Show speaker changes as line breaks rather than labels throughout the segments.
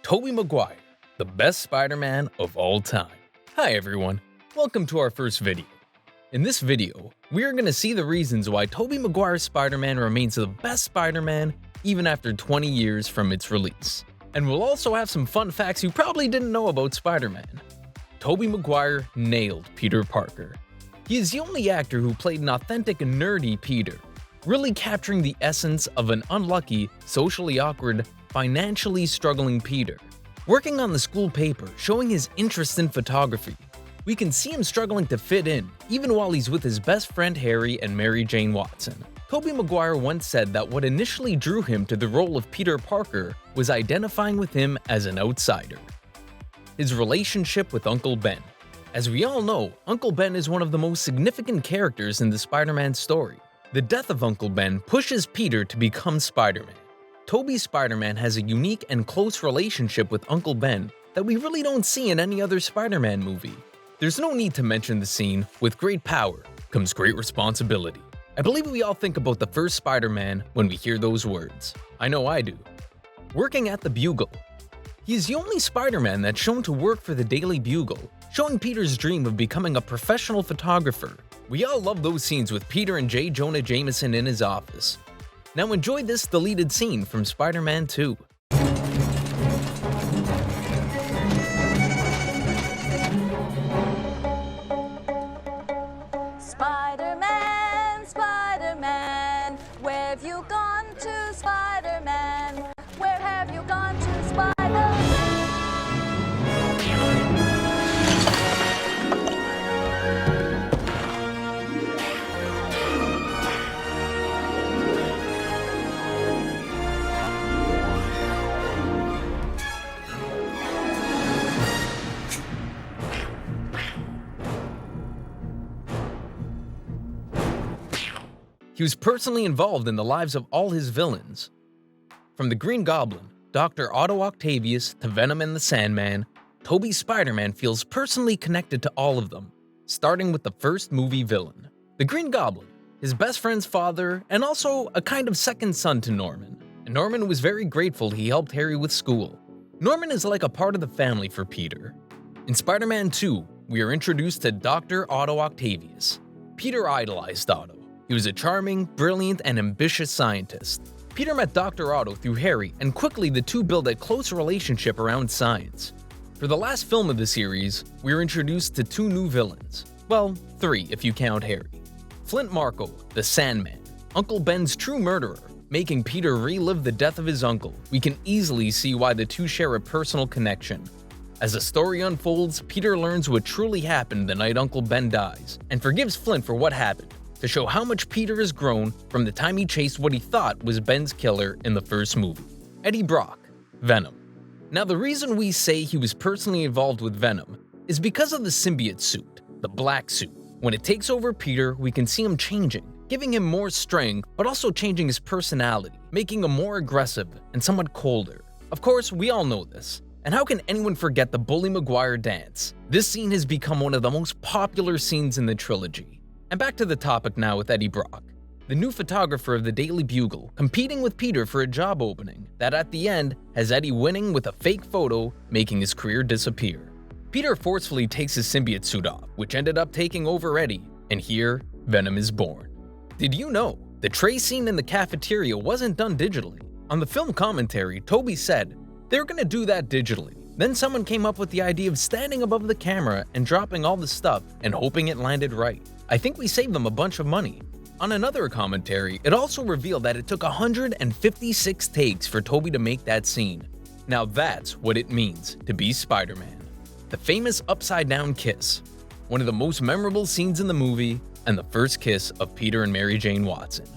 Tobey Maguire, the best Spider-Man of all time. Hi everyone, welcome to our first video. In this video, we are going to see the reasons why Tobey Maguire's Spider-Man remains the best Spider-Man even after 20 years from its release. And we'll also have some fun facts you probably didn't know about Spider-Man. Tobey Maguire nailed Peter Parker. He is the only actor who played an authentic nerdy Peter, really capturing the essence of an unlucky, socially awkward, financially struggling Peter. Working on the school paper, showing his interest in photography, we can see him struggling to fit in, even while he's with his best friend Harry and Mary Jane Watson. Tobey Maguire once said that what initially drew him to the role of Peter Parker was identifying with him as an outsider. His relationship with Uncle Ben. As we all know, Uncle Ben is one of the most significant characters in the Spider-Man story. The death of Uncle Ben pushes Peter to become Spider-Man. Tobey's Spider-Man has a unique and close relationship with Uncle Ben that we really don't see in any other Spider-Man movie. There's no need to mention the scene, "With great power comes great responsibility." I believe we all think about the first Spider-Man when we hear those words. I know I do. Working at the Bugle. He is the only Spider-Man that's shown to work for the Daily Bugle, showing Peter's dream of becoming a professional photographer. We all love those scenes with Peter and J. Jonah Jameson in his office. Now enjoy this deleted scene from Spider-Man 2.
Spider-Man, Spider-Man, where have you gone to, Spider-Man? Where have you gone to, Spider-Man?
He was personally involved in the lives of all his villains. From the Green Goblin, Dr. Otto Octavius, to Venom and the Sandman, Tobey's Spider-Man feels personally connected to all of them, starting with the first movie villain. The Green Goblin, his best friend's father, and also a kind of second son to Norman. And Norman was very grateful he helped Harry with school. Norman is like a part of the family for Peter. In Spider-Man 2, we are introduced to Dr. Otto Octavius. Peter idolized Otto. He was a charming, brilliant, and ambitious scientist. Peter met Dr. Otto through Harry, and quickly the two built a close relationship around science. For the last film of the series, we are introduced to two new villains. Well, three if you count Harry. Flint Marko, the Sandman, Uncle Ben's true murderer, making Peter relive the death of his uncle. We can easily see why the two share a personal connection. As the story unfolds, Peter learns what truly happened the night Uncle Ben dies, and forgives Flint for what happened, to show how much Peter has grown from the time he chased what he thought was Ben's killer in the first movie. Eddie Brock, Venom. Now the reason we say he was personally involved with Venom is because of the symbiote suit, the black suit. When it takes over Peter, we can see him changing, giving him more strength, but also changing his personality, making him more aggressive and somewhat colder. Of course, we all know this. And how can anyone forget the Bully Maguire dance? This scene has become one of the most popular scenes in the trilogy. And back to the topic now with Eddie Brock, the new photographer of the Daily Bugle, competing with Peter for a job opening that at the end has Eddie winning with a fake photo, making his career disappear. Peter forcefully takes his symbiote suit off, which ended up taking over Eddie, and here, Venom is born. Did you know the tray scene in the cafeteria wasn't done digitally? On the film commentary, Tobey said, "They're gonna do that digitally." Then someone came up with the idea of standing above the camera and dropping all the stuff and hoping it landed right. I think we saved them a bunch of money. On another commentary, it also revealed that it took 156 takes for Tobey to make that scene. Now that's what it means to be Spider-Man. The famous upside-down kiss, one of the most memorable scenes in the movie, and the first kiss of Peter and Mary Jane Watson.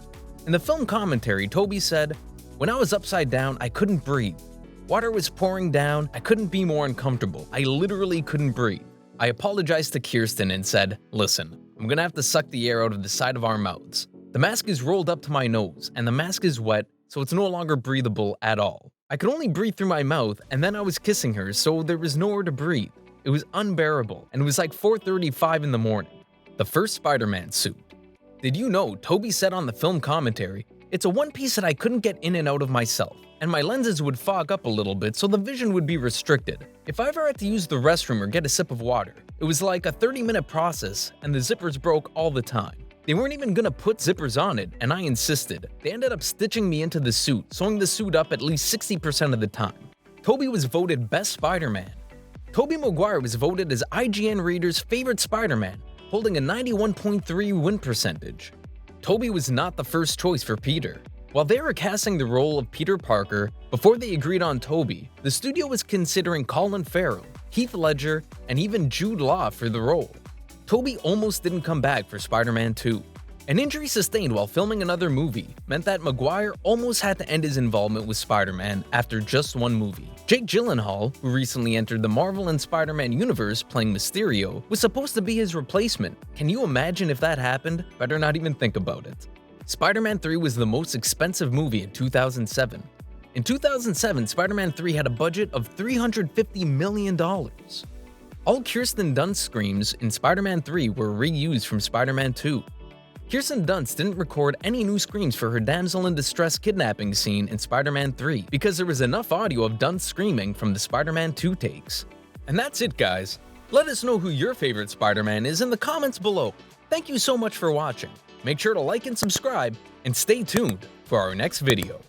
In the film commentary, Tobey said, "When I was upside down, I couldn't breathe. Water was pouring down, I couldn't be more uncomfortable. I literally couldn't breathe. I apologized to Kirsten and said, 'Listen, I'm gonna have to suck the air out of the side of our mouths. The mask is rolled up to my nose, and the mask is wet, so it's no longer breathable at all. I could only breathe through my mouth, and then I was kissing her, so there was nowhere to breathe. It was unbearable, and it was like 4:35 in the morning." The first Spider-Man suit. Did you know Tobey said on the film commentary It's a one piece that I couldn't get in and out of myself, and my lenses would fog up a little bit so the vision would be restricted. If I ever had to use the restroom or get a sip of water, it was like a 30-minute process and the zippers broke all the time. They weren't even gonna put zippers on it, and I insisted. They ended up stitching me into the suit, sewing the suit up at least 60% of the time. Tobey was voted Best Spider-Man. Tobey Maguire was voted as IGN readers' favorite Spider-Man, holding a 91.3 win percentage. Tobey was not the first choice for Peter. While they were casting the role of Peter Parker, before they agreed on Tobey, the studio was considering Colin Farrell, Heath Ledger, and even Jude Law for the role. Tobey almost didn't come back for Spider-Man 2. An injury sustained while filming another movie meant that Maguire almost had to end his involvement with Spider-Man after just one movie. Jake Gyllenhaal, who recently entered the Marvel and Spider-Man universe playing Mysterio, was supposed to be his replacement. Can you imagine if that happened? Better not even think about it. Spider-Man 3 was the most expensive movie in 2007. In 2007, Spider-Man 3 had a budget of $350 million. All Kirsten Dunst screams in Spider-Man 3 were reused from Spider-Man 2. Kirsten Dunst didn't record any new screams for her damsel in distress kidnapping scene in Spider-Man 3 because there was enough audio of Dunst screaming from the Spider-Man 2 takes. And that's it, guys. Let us know who your favorite Spider-Man is in the comments below. Thank you so much for watching. Make sure to like and subscribe, and stay tuned for our next video.